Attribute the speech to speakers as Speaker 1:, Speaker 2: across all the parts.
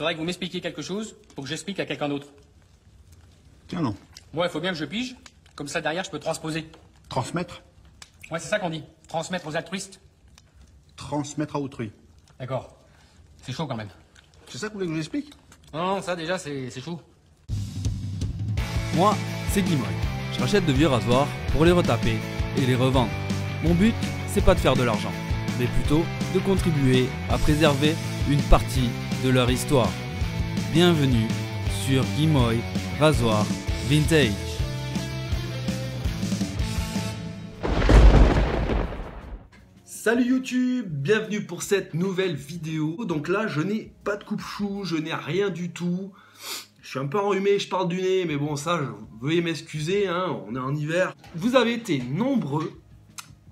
Speaker 1: faudrait que vous m'expliquiez quelque chose pour que j'explique à quelqu'un d'autre.
Speaker 2: Tiens, non.
Speaker 1: Moi, il faut bien que je pige. Comme ça, derrière, je peux transposer.
Speaker 2: Transmettre?
Speaker 1: Ouais, c'est ça qu'on dit. Transmettre aux altruistes.
Speaker 2: Transmettre à autrui.
Speaker 1: D'accord. C'est chaud quand même.
Speaker 2: C'est ça que vous voulez que je vous explique?
Speaker 1: Non, ça déjà, c'est chaud.
Speaker 3: Moi, c'est Guimoy. Je rachète de vieux rasoirs pour les retaper et les revendre. Mon but, c'est pas de faire de l'argent, mais plutôt de contribuer à préserver une partie de leur histoire. Bienvenue sur Guimoy Rasoir Vintage.
Speaker 4: Salut YouTube, bienvenue pour cette nouvelle vidéo. Donc là, je n'ai pas de coupe-chou, je n'ai rien du tout. Je suis un peu enrhumé, je parle du nez, mais bon, ça, veuillez m'excuser, hein, on est en hiver. Vous avez été nombreux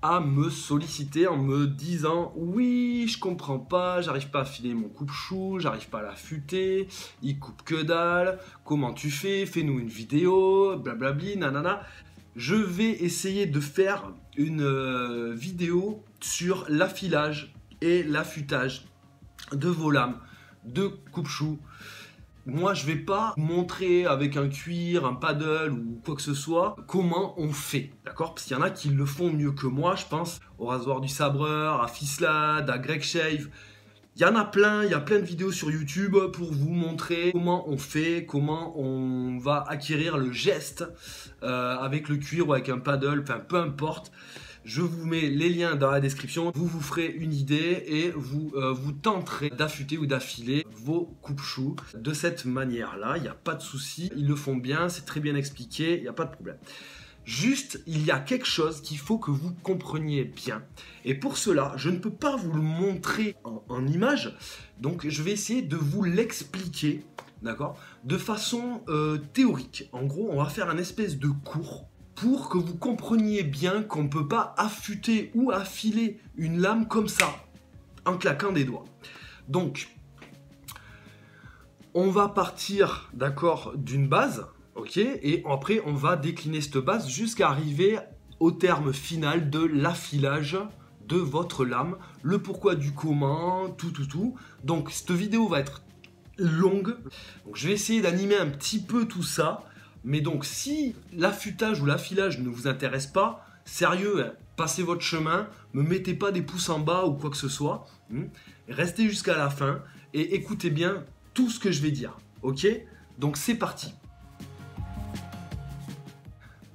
Speaker 4: à me solliciter en me disant « Oui, je comprends pas, j'arrive pas à filer mon coupe-chou, j'arrive pas à l'affûter, il coupe que dalle, comment tu fais, fais-nous une vidéo, blablabli, nanana ». Je vais essayer de faire une vidéo sur l'affilage et l'affûtage de vos lames de coupe-chou. Moi, je vais pas montrer avec un cuir, un paddle ou quoi que ce soit comment on fait, d'accord? Parce qu'il y en a qui le font mieux que moi, je pense au rasoir du sabreur, à Fislad, à Greg Shave. Il y en a plein, il y a plein de vidéos sur YouTube pour vous montrer comment on fait, comment on va acquérir le geste avec le cuir ou avec un paddle, enfin peu importe. Je vous mets les liens dans la description, vous vous ferez une idée et vous tenterez d'affûter ou d'affiler vos coupe-choux de cette manière-là. Il n'y a pas de souci, ils le font bien, c'est très bien expliqué, il n'y a pas de problème. Juste, il y a quelque chose qu'il faut que vous compreniez bien. Et pour cela, je ne peux pas vous le montrer en image. Donc, je vais essayer de vous l'expliquer, d'accord, de façon théorique. En gros, on va faire un espèce de cours pour que vous compreniez bien qu'on ne peut pas affûter ou affiler une lame comme ça, en claquant des doigts. Donc, on va partir, d'accord, d'une base. Ok, et après on va décliner cette base jusqu'à arriver au terme final de l'affilage de votre lame, le pourquoi du comment, tout. Donc cette vidéo va être longue, donc je vais essayer d'animer un petit peu tout ça, mais donc si l'affûtage ou l'affilage ne vous intéresse pas, sérieux, hein, passez votre chemin, ne mettez pas des pouces en bas ou quoi que ce soit, restez jusqu'à la fin et écoutez bien tout ce que je vais dire, ok? Donc c'est parti.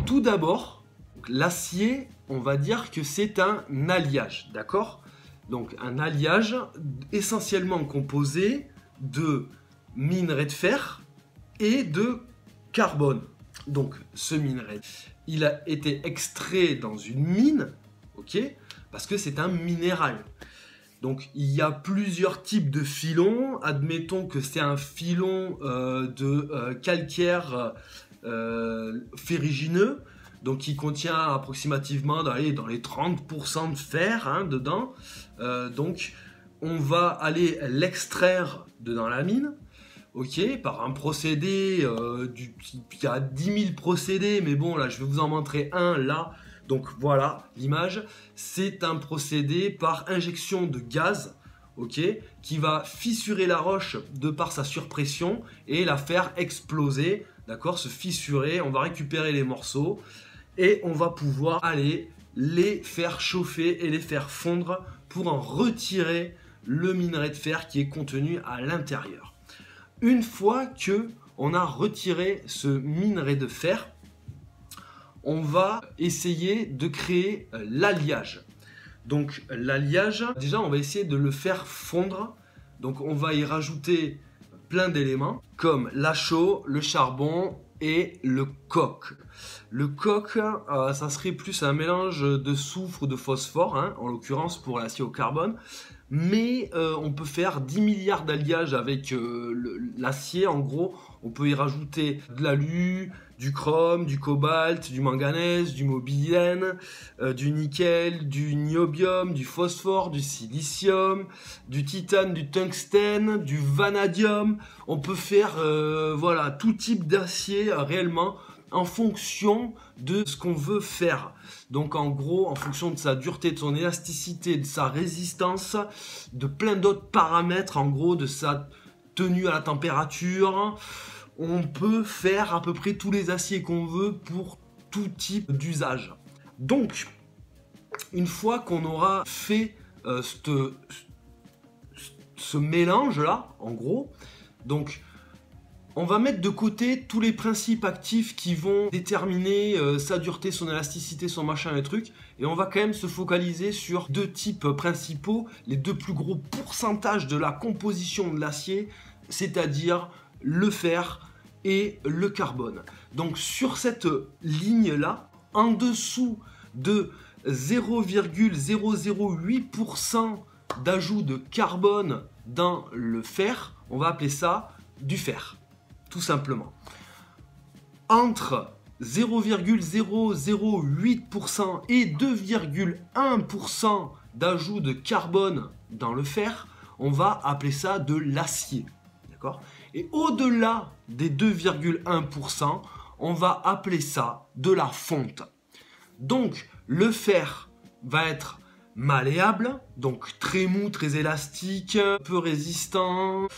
Speaker 4: Tout d'abord, l'acier, on va dire que c'est un alliage, d'accord? Donc un alliage essentiellement composé de minerai de fer et de carbone. Donc ce minerai, il a été extrait dans une mine, ok? Parce que c'est un minéral. Donc il y a plusieurs types de filons. Admettons que c'est un filon de calcaire ferrugineux, donc qui contient approximativement dans les 30% de fer hein, dedans. Donc on va aller l'extraire dans la mine, ok, par un procédé, il y a 10 000 procédés, mais bon là je vais vous en montrer un là. Donc voilà l'image, c'est un procédé par injection de gaz, ok, qui va fissurer la roche de par sa surpression et la faire exploser, d'accord, se fissurer. On va récupérer les morceaux et on va pouvoir aller les faire chauffer et les faire fondre pour en retirer le minerai de fer qui est contenu à l'intérieur. Une fois que on a retiré ce minerai de fer, on va essayer de créer l'alliage. Donc l'alliage, déjà on va essayer de le faire fondre. Donc on va y rajouter plein d'éléments comme la chaux, le charbon et le coke. Le coke, ça serait plus un mélange de soufre ou de phosphore, hein, en l'occurrence pour l'acier au carbone. Mais on peut faire 10 milliards d'alliages avec l'acier. En gros, on peut y rajouter de l'alu, du chrome, du cobalt, du manganèse, du molybdène, du nickel, du niobium, du phosphore, du silicium, du titane, du tungstène, du vanadium. On peut faire voilà, tout type d'acier réellement en fonction de ce qu'on veut faire. Donc en gros, en fonction de sa dureté, de son élasticité, de sa résistance, de plein d'autres paramètres, en gros de sa tenue à la température. On peut faire à peu près tous les aciers qu'on veut pour tout type d'usage. Donc, une fois qu'on aura fait ce mélange-là, en gros, donc on va mettre de côté tous les principes actifs qui vont déterminer sa dureté, son élasticité, son machin, les trucs, et on va quand même se focaliser sur deux types principaux, les deux plus gros pourcentages de la composition de l'acier, c'est-à-dire le fer et le carbone. Donc sur cette ligne-là, en dessous de 0,008% d'ajout de carbone dans le fer, on va appeler ça du fer, tout simplement. Entre 0,008% et 2,1% d'ajout de carbone dans le fer, on va appeler ça de l'acier. D'accord ? Et au-delà des 2,1%, on va appeler ça de la fonte. Donc, le fer va être malléable, donc très mou, très élastique, peu résistant.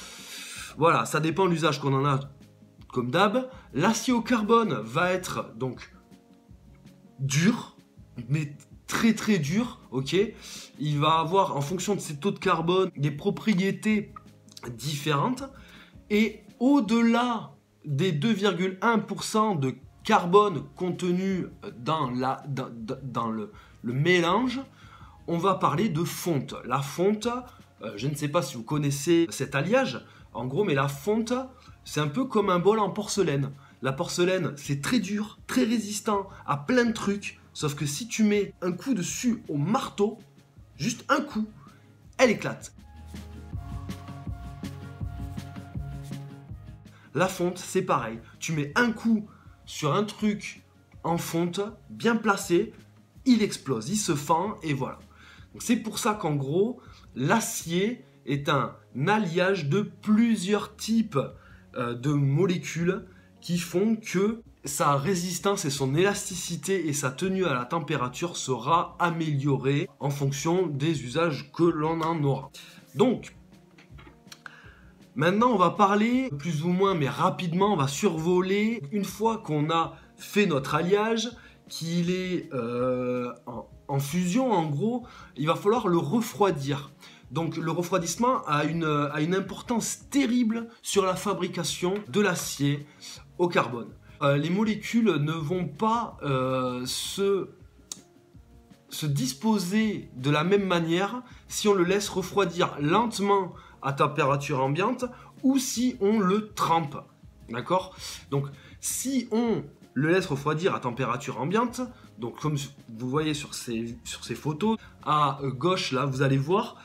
Speaker 4: Voilà, ça dépend de l'usage qu'on en a comme d'hab. L'acier au carbone va être donc dur, mais très très dur, ok. Il va avoir, en fonction de ses taux de carbone, des propriétés différentes. Et au-delà des 2,1% de carbone contenu dans le mélange, on va parler de fonte. La fonte, je ne sais pas si vous connaissez cet alliage, en gros, mais la fonte, c'est un peu comme un bol en porcelaine. La porcelaine, c'est très dur, très résistant à plein de trucs, sauf que si tu mets un coup dessus au marteau, juste un coup, elle éclate. La fonte, c'est pareil. Tu mets un coup sur un truc en fonte, bien placé, il explose, il se fend et voilà. C'est pour ça qu'en gros, l'acier est un alliage de plusieurs types de molécules qui font que sa résistance et son élasticité et sa tenue à la température sera améliorée en fonction des usages que l'on en aura. Donc, maintenant, on va parler plus ou moins, mais rapidement, on va survoler, une fois qu'on a fait notre alliage, qu'il est en fusion, en gros, il va falloir le refroidir. Donc le refroidissement a une importance terrible sur la fabrication de l'acier au carbone. Les molécules ne vont pas se disposer de la même manière si on le laisse refroidir lentement à température ambiante ou si on le trempe. D'accord ? Donc si on le laisse refroidir à température ambiante, donc comme vous voyez sur ces photos, à gauche là vous allez voir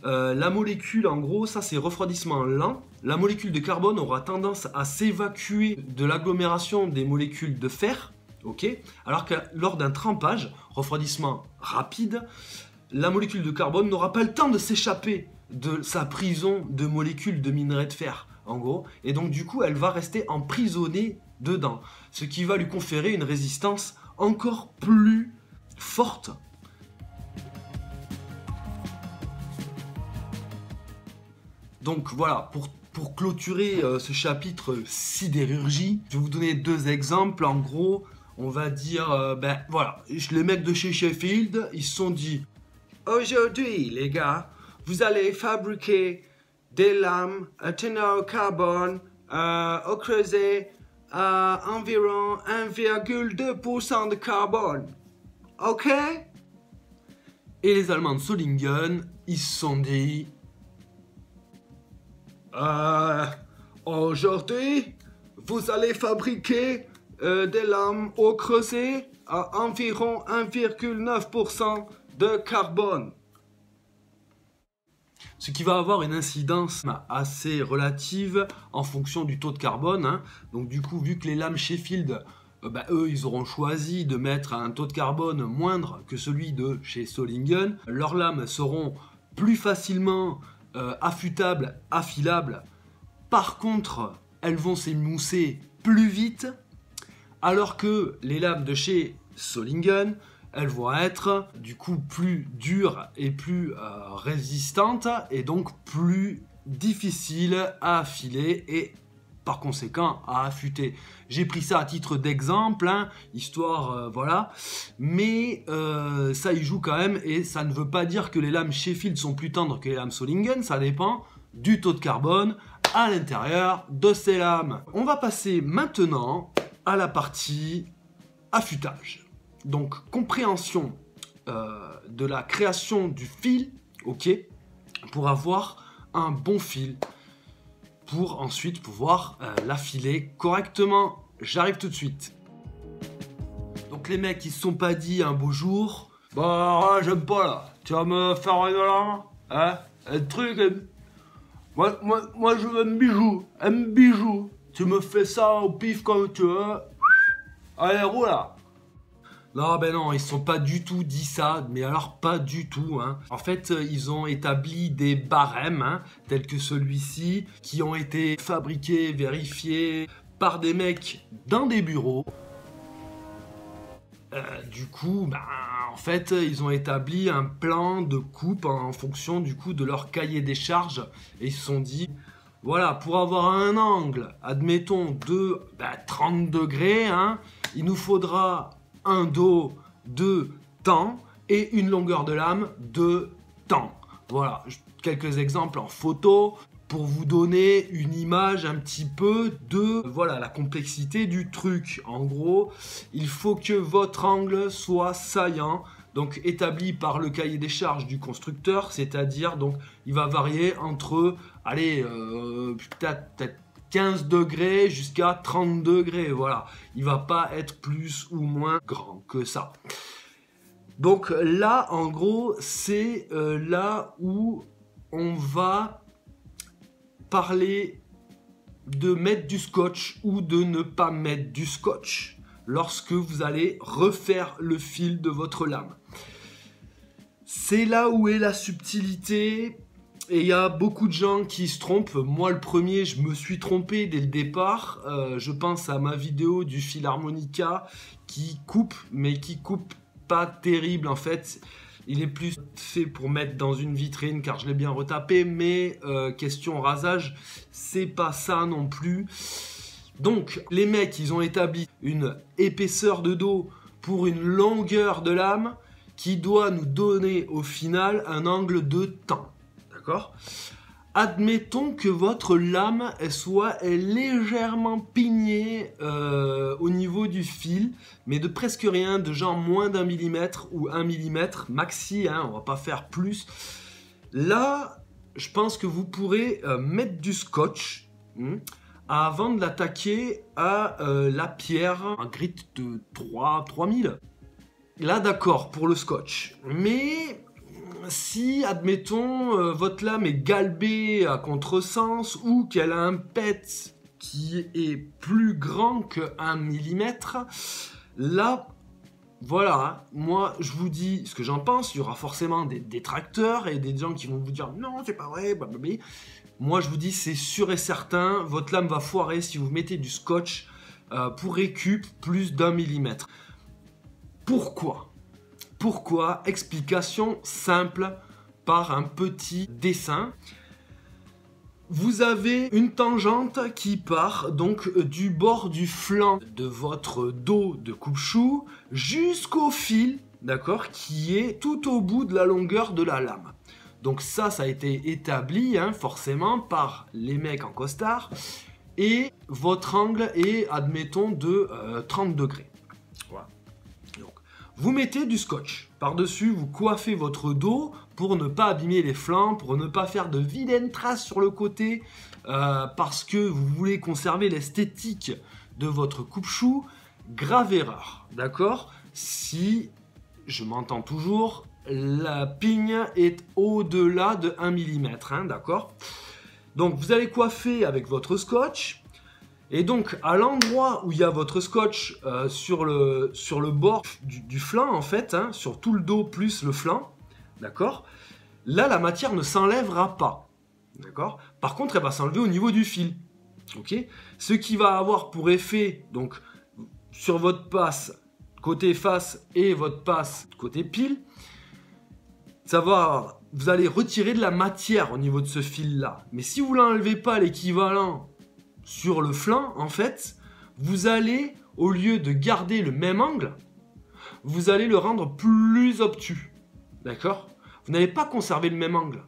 Speaker 4: la molécule, en gros ça c'est refroidissement lent. La molécule de carbone aura tendance à s'évacuer de l'agglomération des molécules de fer, ok, alors que lors d'un trempage, refroidissement rapide, la molécule de carbone n'aura pas le temps de s'échapper de sa prison de molécules de minerai de fer, en gros, et donc du coup elle va rester emprisonnée dedans, ce qui va lui conférer une résistance encore plus forte. Donc voilà, pour clôturer ce chapitre sidérurgie, je vais vous donner deux exemples. En gros, on va dire, voilà, les mecs de chez Sheffield, ils se sont dit, aujourd'hui les gars, vous allez fabriquer des lames tenues au carbone au creuset à environ 1,2% de carbone. Ok? Et les Allemands de Solingen, ils se sont dit, aujourd'hui, vous allez fabriquer des lames au creuset à environ 1,9% de carbone. Ce qui va avoir une incidence assez relative en fonction du taux de carbone. Hein. Donc du coup, vu que les lames Sheffield, eux, ils auront choisi de mettre un taux de carbone moindre que celui de chez Solingen, leurs lames seront plus facilement affûtables, affilables. Par contre, elles vont s'émousser plus vite, alors que les lames de chez Solingen, elles vont être du coup plus dures et plus résistantes et donc plus difficile à affiler et par conséquent à affûter. J'ai pris ça à titre d'exemple, hein, histoire, voilà, mais ça y joue quand même et ça ne veut pas dire que les lames Sheffield sont plus tendres que les lames Solingen, ça dépend du taux de carbone à l'intérieur de ces lames. On va passer maintenant à la partie affûtage. Donc compréhension de la création du fil, ok, pour avoir un bon fil, pour ensuite pouvoir l'affiler correctement. J'arrive tout de suite. Donc les mecs ils se sont pas dit un beau jour, bah j'aime pas là, tu vas me faire une lame, hein, un truc, moi je veux un bijou, tu me fais ça au pif comme tu veux, allez roule là. Non, ben non, ils se sont pas du tout dit ça, mais alors pas du tout, hein. En fait, ils ont établi des barèmes, hein, tels que celui-ci, qui ont été fabriqués, vérifiés par des mecs dans des bureaux. Du coup, ben, en fait, ils ont établi un plan de coupe en fonction du coup de leur cahier des charges, et ils se sont dit, voilà, pour avoir un angle, admettons, de 30 degrés, hein, il nous faudra un dos de temps et une longueur de lame de temps. Voilà, quelques exemples en photo pour vous donner une image un petit peu de voilà la complexité du truc. En gros, il faut que votre angle soit saillant, donc établi par le cahier des charges du constructeur, c'est-à-dire donc il va varier entre allez peut-être 15 degrés jusqu'à 30 degrés, voilà. Il va pas être plus ou moins grand que ça. Donc là, en gros, c'est là où on va parler de mettre du scotch ou de ne pas mettre du scotch lorsque vous allez refaire le fil de votre lame. C'est là où est la subtilité. Et il y a beaucoup de gens qui se trompent. Moi, le premier, je me suis trompé dès le départ. Je pense à ma vidéo du fil harmonica qui coupe, mais qui coupe pas terrible en fait. Il est plus fait pour mettre dans une vitrine car je l'ai bien retapé, mais question rasage, c'est pas ça non plus. Donc, les mecs, ils ont établi une épaisseur de dos pour une longueur de lame qui doit nous donner au final un angle de temps. D'accord ? Admettons que votre lame soit légèrement pignée au niveau du fil, mais de presque rien, de genre moins d'1 millimètre ou 1 millimètre maxi, hein, on va pas faire plus. Là, je pense que vous pourrez mettre du scotch avant de l'attaquer à la pierre, un grit de 3000. Là, d'accord, pour le scotch. Mais si, admettons, votre lame est galbée à contresens ou qu'elle a un pet qui est plus grand que 1 millimètre, là, voilà, moi, je vous dis ce que j'en pense. Il y aura forcément des détracteurs et des gens qui vont vous dire « Non, c'est pas vrai, blablabla ». Moi, je vous dis, c'est sûr et certain, votre lame va foirer si vous mettez du scotch pour récup plus d'1 millimètre. Pourquoi ? Pourquoi ? Explication simple par un petit dessin. Vous avez une tangente qui part donc du bord du flanc de votre dos de coupe-chou jusqu'au fil, d'accord, qui est tout au bout de la longueur de la lame. Donc ça a été établi hein, forcément par les mecs en costard et votre angle est, admettons, de 30 degrés. Voilà. Donc, vous mettez du scotch par-dessus, vous coiffez votre dos pour ne pas abîmer les flancs, pour ne pas faire de vilaines traces sur le côté, parce que vous voulez conserver l'esthétique de votre coupe-chou. Grave erreur, d'accord? Si, je m'entends toujours, la pigne est au-delà de 1 mm, hein, d'accord? Donc vous allez coiffer avec votre scotch. Et donc, à l'endroit où il y a votre scotch sur le bord du flanc, en fait, hein, sur tout le dos plus le flanc, d'accord? Là, la matière ne s'enlèvera pas, d'accord? Par contre, elle va s'enlever au niveau du fil, ok? Ce qui va avoir pour effet, donc, sur votre passe côté face et votre passe côté pile, ça va vous allez retirer de la matière au niveau de ce fil-là. Mais si vous n'enlevez pas l'équivalent sur le flanc, en fait, vous allez, au lieu de garder le même angle, vous allez le rendre plus obtus. D'accord? Vous n'allez pas conserver le même angle.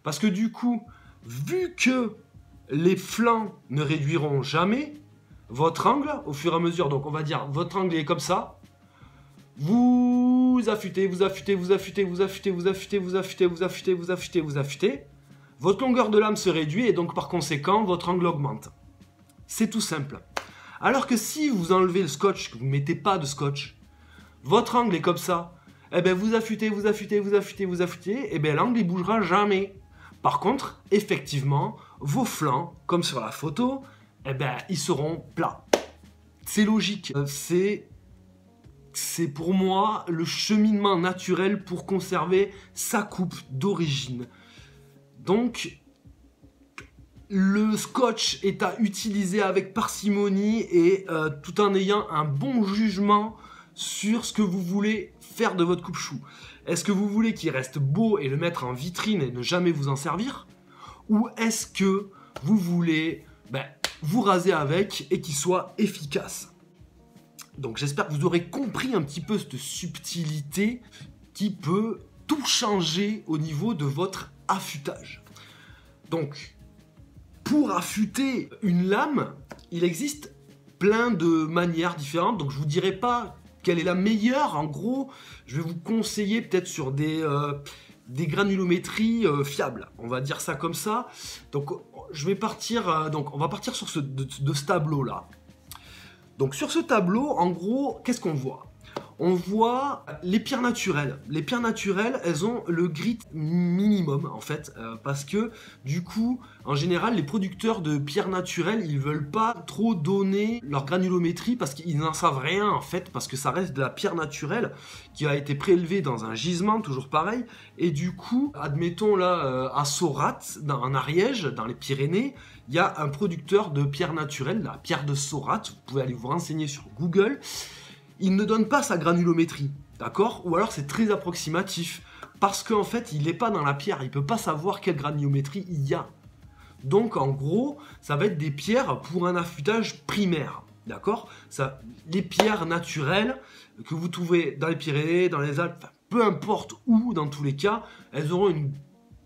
Speaker 4: Parce que du coup, vu que les flancs ne réduiront jamais, votre angle, au fur et à mesure, donc on va dire, votre angle est comme ça, vous affûtez, vous affûtez, vous affûtez, vous affûtez, vous affûtez, vous affûtez, vous affûtez, vous affûtez, vous affûtez, votre longueur de lame se réduit et donc par conséquent, votre angle augmente. C'est tout simple. Alors que si vous enlevez le scotch, que vous ne mettez pas de scotch, votre angle est comme ça, eh bien vous affûtez, vous affûtez, vous affûtez, vous affûtez, et bien l'angle il bougera jamais. Par contre, effectivement, vos flancs, comme sur la photo, eh ben, ils seront plats. C'est logique. C'est pour moi le cheminement naturel pour conserver sa coupe d'origine. Donc, le scotch est à utiliser avec parcimonie et tout en ayant un bon jugement sur ce que vous voulez faire de votre coupe-chou. Est-ce que vous voulez qu'il reste beau et le mettre en vitrine et ne jamais vous en servir? Ou est-ce que vous voulez vous raser avec et qu'il soit efficace? Donc j'espère que vous aurez compris un petit peu cette subtilité qui peut tout changer au niveau de votre affûtage. Donc, pour affûter une lame, il existe plein de manières différentes. Donc je ne vous dirai pas quelle est la meilleure. En gros, je vais vous conseiller peut-être sur des granulométries fiables. On va dire ça comme ça. Donc je vais partir. Donc on va partir sur ce tableau-là. Donc sur ce tableau, en gros, qu'est-ce qu'on voit? On voit les pierres naturelles. Les pierres naturelles, elles ont le grit minimum, en fait, parce que, du coup, en général, les producteurs de pierres naturelles, ils veulent pas trop donner leur granulométrie parce qu'ils n'en savent rien, en fait, parce que ça reste de la pierre naturelle qui a été prélevée dans un gisement, toujours pareil, et du coup, admettons là, à Saurat, en Ariège, dans les Pyrénées, il y a un producteur de pierres naturelles, la pierre de Saurat, vous pouvez aller vous renseigner sur Google. Il ne donne pas sa granulométrie, d'accord? Ou alors c'est très approximatif, parce qu'en fait, il n'est pas dans la pierre, il ne peut pas savoir quelle granulométrie il y a. Donc en gros, ça va être des pierres pour un affûtage primaire, d'accord? Les pierres naturelles que vous trouvez dans les Pyrénées, dans les Alpes, peu importe où, dans tous les cas, elles auront une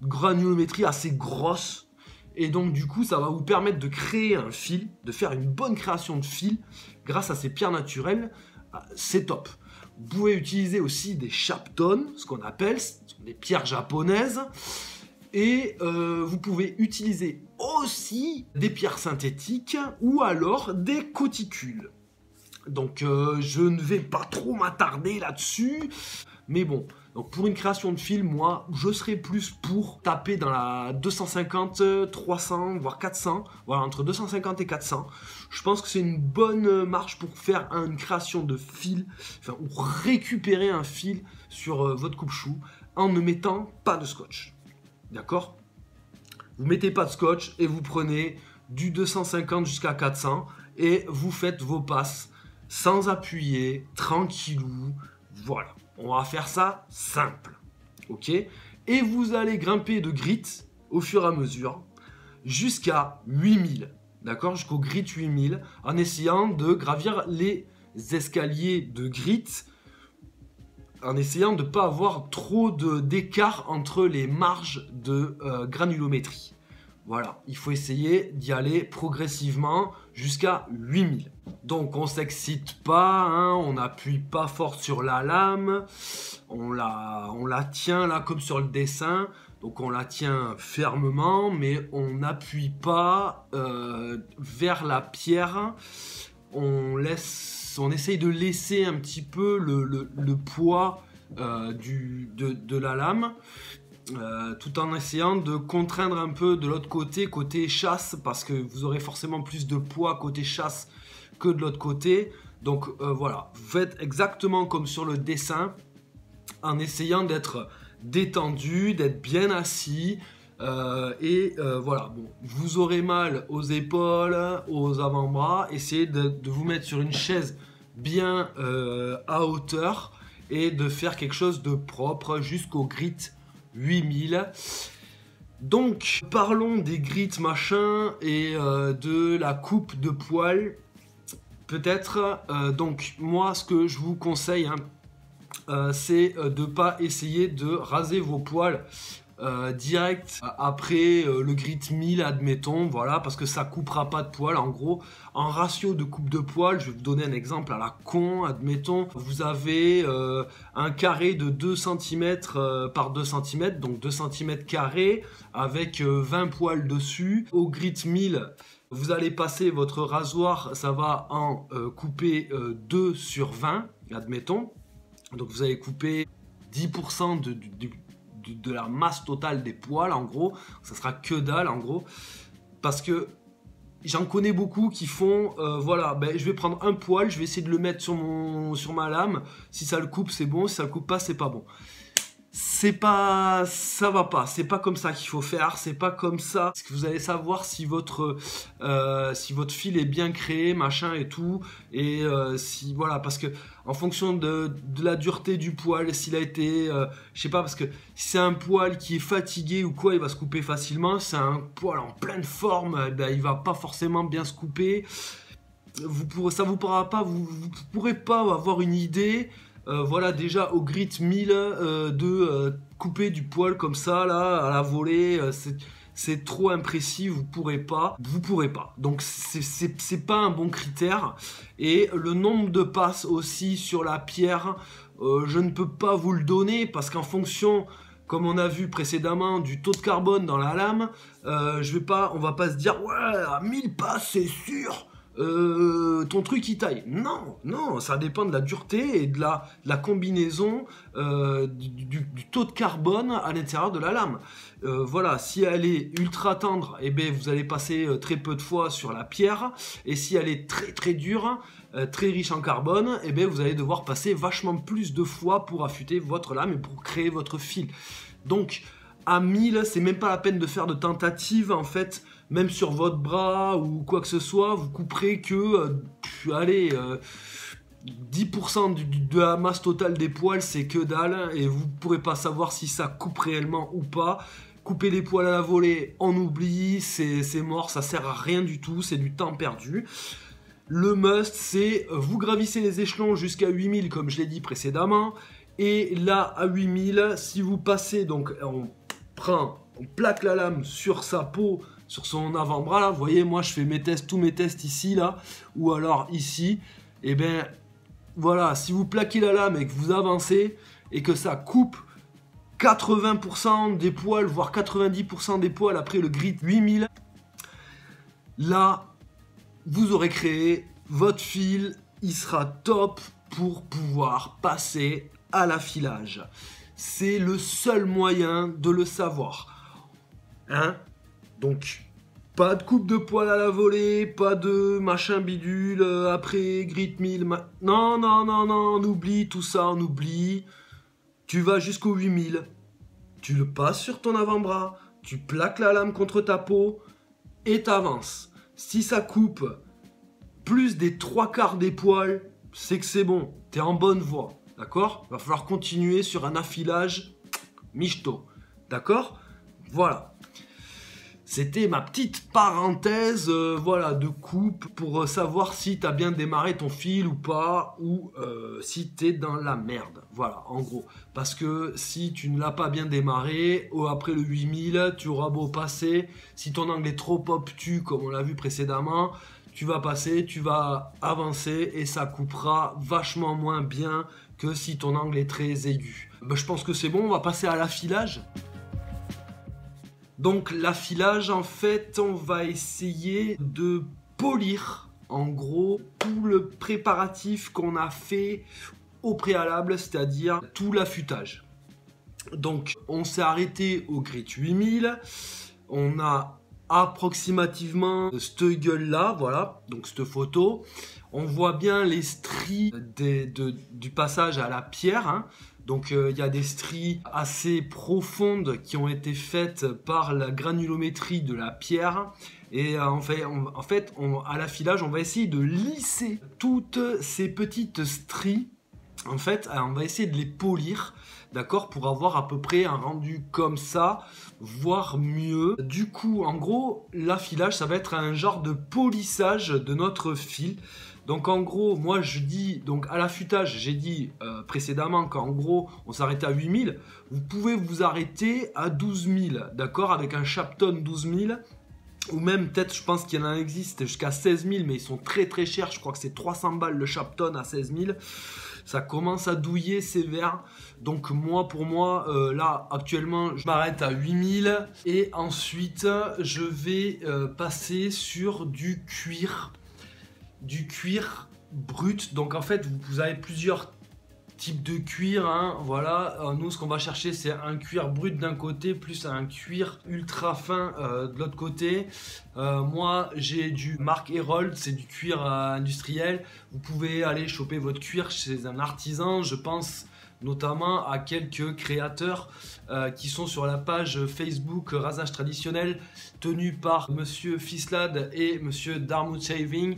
Speaker 4: granulométrie assez grosse. Et donc du coup, ça va vous permettre de créer un fil, de faire une bonne création de fil grâce à ces pierres naturelles. C'est top. Vous pouvez utiliser aussi des chaptons, ce qu'on appelle des pierres japonaises. Et vous pouvez utiliser aussi des pierres synthétiques ou alors des coticules. Donc je ne vais pas trop m'attarder là-dessus. Mais bon, donc pour une création de fil, moi, je serais plus pour taper dans la 250, 300, voire 400. Voilà, entre 250 et 400. Je pense que c'est une bonne marge pour faire une création de fil, enfin, ou récupérer un fil sur votre coupe-chou en ne mettant pas de scotch. D'accord? Vous mettez pas de scotch et vous prenez du 250 jusqu'à 400 et vous faites vos passes sans appuyer, tranquillou. Voilà. On va faire ça simple, ok? Et vous allez grimper de grit au fur et à mesure jusqu'à 8000, d'accord? Jusqu'au grit 8000, en essayant de gravir les escaliers de grit, en essayant de ne pas avoir trop d'écart entre les marges de granulométrie. Voilà, il faut essayer d'y aller progressivement jusqu'à 8000. Donc on s'excite pas, hein, on n'appuie pas fort sur la lame, on la tient là comme sur le dessin, donc on la tient fermement, mais on n'appuie pas vers la pierre, on essaye de laisser un petit peu le poids de la lame. Tout en essayant de contraindre un peu de l'autre côté chasse, parce que vous aurez forcément plus de poids côté chasse que de l'autre côté. Donc voilà, vous faites exactement comme sur le dessin, en essayant d'être détendu, d'être bien assis. Voilà, bon, vous aurez mal aux épaules, aux avant-bras, essayez de vous mettre sur une chaise bien à hauteur et de faire quelque chose de propre jusqu'au grit 8000. Donc parlons des grits machin et de la coupe de poils. Peut-être, donc moi ce que je vous conseille, hein, c'est de ne pas essayer de raser vos poils direct après le grit 1000, admettons, voilà, parce que ça coupera pas de poils. En gros, en ratio de coupe de poils, je vais vous donner un exemple à la con, admettons, vous avez un carré de 2 cm par 2 cm, donc 2 cm carrés avec 20 poils dessus. Au grit 1000, vous allez passer votre rasoir, ça va en couper 2 sur 20, admettons. Donc vous allez couper 10% de la masse totale des poils, en gros. Ça sera que dalle, en gros. Parce que j'en connais beaucoup qui font, voilà, ben, je vais prendre un poil, je vais essayer de le mettre sur ma lame. Si ça le coupe, c'est bon. Si ça le coupe pas, c'est pas bon. C'est pas, ça va pas, c'est pas comme ça qu'il faut faire, c'est pas comme ça. Parce que vous allez savoir si votre fil est bien créé, machin et tout, et si, voilà, parce que en fonction de la dureté du poil, s'il a été, je sais pas, parce que si c'est un poil qui est fatigué ou quoi, il va se couper facilement. Si c'est un poil en pleine forme, ben, il va pas forcément bien se couper. Ça vous pourra pas, vous pourrez pas avoir une idée. Voilà, déjà au grit 1000 de couper du poil comme ça là à la volée, c'est trop imprécis, vous pourrez pas. Donc c'est pas un bon critère. Et le nombre de passes aussi sur la pierre, je ne peux pas vous le donner parce qu'en fonction, comme on a vu précédemment, du taux de carbone dans la lame, on va pas se dire ouais, à 1000 passes c'est sûr. Ton truc il taille. Non, ça dépend de la dureté et de la combinaison du taux de carbone à l'intérieur de la lame. Voilà, si elle est ultra tendre, eh ben, vous allez passer très peu de fois sur la pierre. Et si elle est très très dure, très riche en carbone, eh ben, vous allez devoir passer vachement plus de fois pour affûter votre lame et pour créer votre fil. Donc à 1000, c'est même pas la peine de faire de tentative en fait. Même sur votre bras ou quoi que ce soit, vous couperez que, allez, 10% de la masse totale des poils, c'est que dalle. Et vous ne pourrez pas savoir si ça coupe réellement ou pas. Couper les poils à la volée, on oublie, c'est mort, ça sert à rien du tout, c'est du temps perdu. Le must, c'est vous gravissez les échelons jusqu'à 8000, comme je l'ai dit précédemment. Et là, à 8000, si vous passez, donc on plaque la lame sur sa peau, sur son avant-bras là, vous voyez, moi je fais mes tests, tous mes tests ici là, ou alors ici, et ben voilà, si vous plaquez la lame et que vous avancez et que ça coupe 80% des poils, voire 90% des poils après le grit 8000, là vous aurez créé votre fil, il sera top pour pouvoir passer à l'affilage. C'est le seul moyen de le savoir, hein. Donc, pas de coupe de poil à la volée, pas de machin bidule, après grit 1000, non, on oublie tout ça, on oublie. Tu vas jusqu'au 8000, tu le passes sur ton avant-bras, tu plaques la lame contre ta peau et t'avances. Si ça coupe plus des 3/4 des poils, c'est que c'est bon, t'es en bonne voie, d'accord? Il va falloir continuer sur un affilage michto, d'accord? Voilà. C'était ma petite parenthèse voilà, de coupe pour savoir si tu as bien démarré ton fil ou pas, ou si tu es dans la merde. Voilà, en gros. Parce que si tu ne l'as pas bien démarré, après le 8000, tu auras beau passer. Si ton angle est trop obtus, comme on l'a vu précédemment, tu vas passer, tu vas avancer et ça coupera vachement moins bien que si ton angle est très aigu. Ben, je pense que c'est bon, on va passer à l'affilage. Donc l'affilage, en fait, on va essayer de polir, en gros, tout le préparatif qu'on a fait au préalable, c'est-à-dire tout l'affûtage. Donc on s'est arrêté au grit 8000, on a approximativement cette gueule-là, voilà, donc cette photo. On voit bien les stries du passage à la pierre, hein. Donc il y a des stries assez profondes qui ont été faites par la granulométrie de la pierre. Et en fait, à l'affilage, on va essayer de lisser toutes ces petites stries En fait, on va essayer de les polir, d'accord, pour avoir à peu près un rendu comme ça, voire mieux. Du coup, en gros, l'affilage, ça va être un genre de polissage de notre fil. Donc en gros, moi je dis, donc à l'affûtage, j'ai dit précédemment qu'en gros, on s'arrêtait à 8000. Vous pouvez vous arrêter à 12 000, d'accord, avec un Shapton 12 000. Ou même peut-être, je pense qu'il y en existe jusqu'à 16 000, mais ils sont très très chers. Je crois que c'est 300 balles le Shapton à 16 000. Ça commence à douiller sévère. Donc moi, pour moi, là actuellement, je m'arrête à 8 000. Et ensuite, je vais passer sur du cuir brut. Donc en fait, vous avez plusieurs types de cuir, hein. Voilà, nous ce qu'on va chercher, c'est un cuir brut d'un côté plus un cuir ultra fin de l'autre côté. Moi j'ai du Marc Herold, c'est du cuir industriel. Vous pouvez aller choper votre cuir chez un artisan. Je pense notamment à quelques créateurs qui sont sur la page Facebook Rasage Traditionnel, tenue par Monsieur Fislad et Monsieur Darmouth Shaving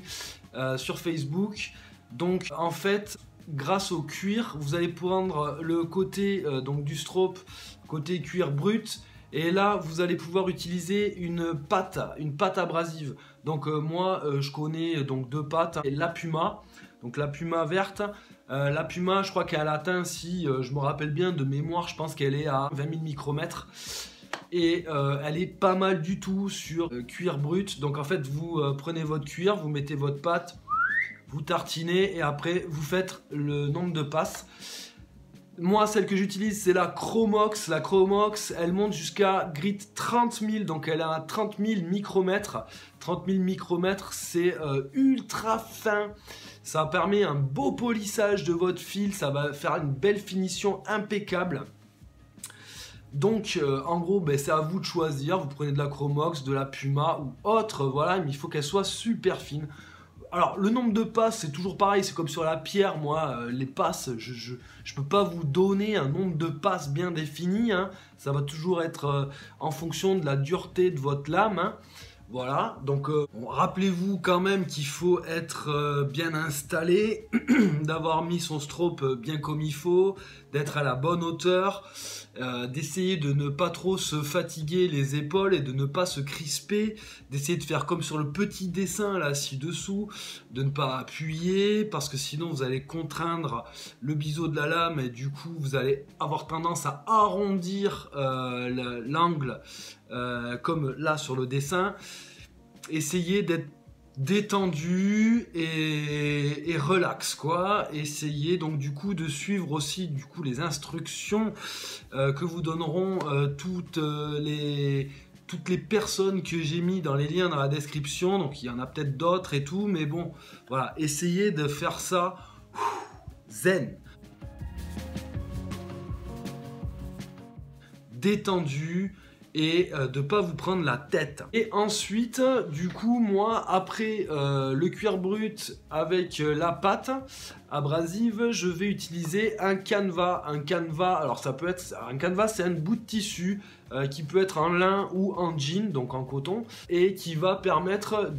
Speaker 4: sur Facebook. Donc en fait, grâce au cuir, vous allez prendre le côté donc du strobe, côté cuir brut, et là vous allez pouvoir utiliser une pâte abrasive. Donc moi je connais donc deux pâtes, et la Puma, donc la Puma verte. La Puma, je crois qu'elle atteint, si je me rappelle bien de mémoire, je pense qu'elle est à 20 000 micromètres. Et elle est pas mal du tout sur cuir brut. Donc en fait, vous prenez votre cuir, vous mettez votre pâte, vous tartinez et après vous faites le nombre de passes. Moi, celle que j'utilise, c'est la Chromox. La Chromox, elle monte jusqu'à grit 30 000, donc elle a 30 000 micromètres. 30 000 micromètres, c'est ultra fin. Ça permet un beau polissage de votre fil, ça va faire une belle finition impeccable. Donc en gros, c'est à vous de choisir. Vous prenez de la Chromox, de la Puma ou autre, voilà, mais il faut qu'elle soit super fine. Alors le nombre de passes, c'est toujours pareil, c'est comme sur la pierre. Moi les passes, je peux pas vous donner un nombre de passes bien défini, hein. Ça va toujours être en fonction de la dureté de votre lame, hein. Voilà, donc rappelez-vous quand même qu'il faut être bien installé, d'avoir mis son strobe bien comme il faut, d'être à la bonne hauteur, d'essayer de ne pas trop se fatiguer les épaules et de ne pas se crisper, d'essayer de faire comme sur le petit dessin là ci-dessous, de ne pas appuyer parce que sinon vous allez contraindre le biseau de la lame et du coup vous allez avoir tendance à arrondir l'angle comme là sur le dessin. Essayez d'être détendu et relax quoi. Essayez donc du coup de suivre aussi du coup les instructions que vous donneront toutes les personnes que j'ai mis dans les liens dans la description. Donc il y en a peut-être d'autres et tout, mais bon voilà, essayez de faire ça zen, détendu, et de pas vous prendre la tête. Et ensuite, du coup, moi, après le cuir brut avec la pâte abrasive, je vais utiliser un canevas. Un canevas, alors ça peut être un canevas, c'est un bout de tissu qui peut être en lin ou en jean, donc en coton, et qui va permettre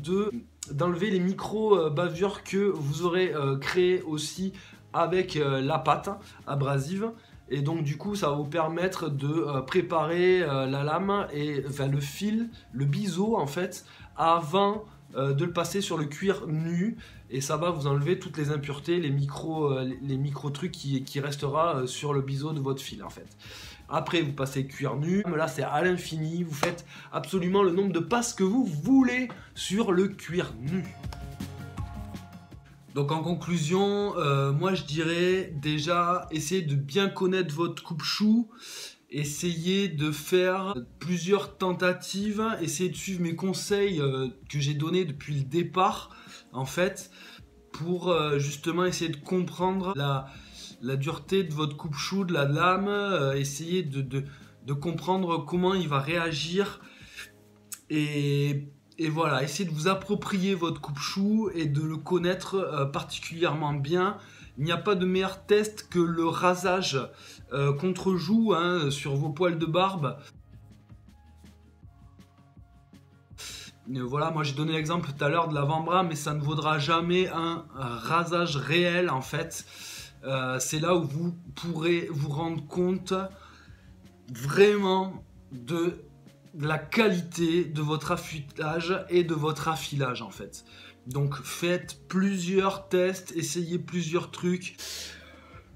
Speaker 4: d'enlever les micro bavures que vous aurez créées aussi avec la pâte abrasive. Et donc du coup ça va vous permettre de préparer la lame et enfin le fil, le biseau en fait, avant de le passer sur le cuir nu, et ça va vous enlever toutes les impuretés, les micro trucs qui restera sur le biseau de votre fil en fait. Après vous passez cuir nu, là c'est à l'infini, vous faites absolument le nombre de passes que vous voulez sur le cuir nu. Donc en conclusion, moi je dirais déjà, essayez de bien connaître votre coupe-chou, essayez de faire plusieurs tentatives, essayez de suivre mes conseils que j'ai donnés depuis le départ, en fait, pour justement essayer de comprendre la dureté de votre coupe-chou, de la lame, essayez de comprendre comment il va réagir, et voilà, essayez de vous approprier votre coupe-chou et de le connaître particulièrement bien. Il n'y a pas de meilleur test que le rasage contre-joue hein, sur vos poils de barbe. Voilà, moi j'ai donné l'exemple tout à l'heure de l'avant-bras, mais ça ne vaudra jamais un rasage réel en fait. c'est là où vous pourrez vous rendre compte vraiment de la qualité de votre affûtage et de votre affilage en fait. Donc faites plusieurs tests, essayez plusieurs trucs.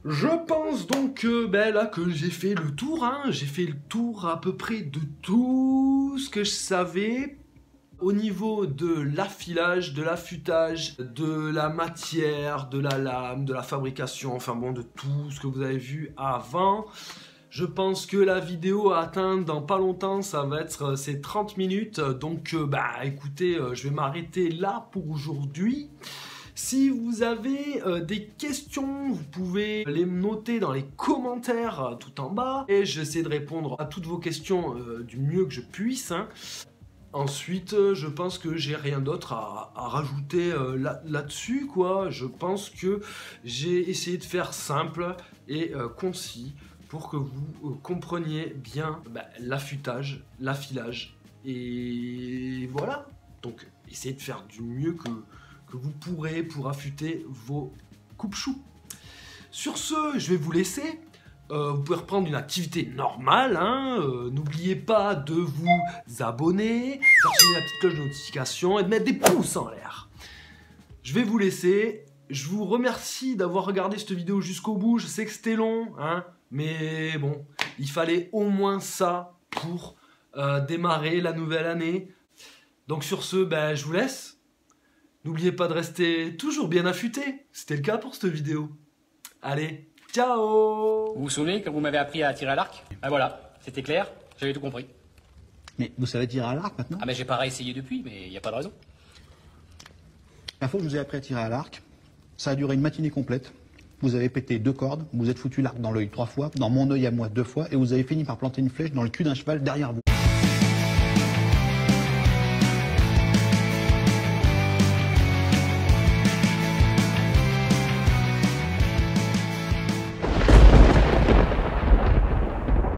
Speaker 4: Je pense donc là que j'ai fait le tour, j'ai fait le tour à peu près de tout ce que je savais au niveau de l'affilage, de l'affûtage, de la matière, de la lame, de la fabrication, enfin bon, de tout ce que vous avez vu avant. Je pense que la vidéo a atteint dans pas longtemps, ça va être ces 30 minutes. Donc écoutez, je vais m'arrêter là pour aujourd'hui. Si vous avez des questions, vous pouvez les noter dans les commentaires tout en bas. Et j'essaie de répondre à toutes vos questions du mieux que je puisse. Ensuite, je pense que j'ai rien d'autre à rajouter là-dessus, quoi. Je pense que j'ai essayé de faire simple et concis pour que vous compreniez bien l'affûtage, l'affilage. Et voilà. Donc, essayez de faire du mieux que vous pourrez pour affûter vos coupe-choux. Sur ce, je vais vous laisser. Vous pouvez reprendre une activité normale. N'oubliez pas de vous abonner, d'activer la petite cloche de notification et de mettre des pouces en l'air. Je vais vous laisser. Je vous remercie d'avoir regardé cette vidéo jusqu'au bout. Je sais que c'était long, mais bon, il fallait au moins ça pour démarrer la nouvelle année. Donc sur ce, je vous laisse. N'oubliez pas de rester toujours bien affûté. C'était le cas pour cette vidéo. Allez, ciao!
Speaker 1: Vous vous souvenez quand vous m'avez appris à tirer à l'arc? Ben voilà, c'était clair, j'avais tout compris.
Speaker 2: Mais vous savez tirer à l'arc maintenant?
Speaker 1: Ah ben j'ai pas réessayé depuis, mais il n'y a pas de raison.
Speaker 2: La fois que je vous ai appris à tirer à l'arc, ça a duré une matinée complète. Vous avez pété 2 cordes, vous êtes foutu l'arc dans l'œil 3 fois, dans mon œil à moi 2 fois, et vous avez fini par planter une flèche dans le cul d'un cheval derrière vous.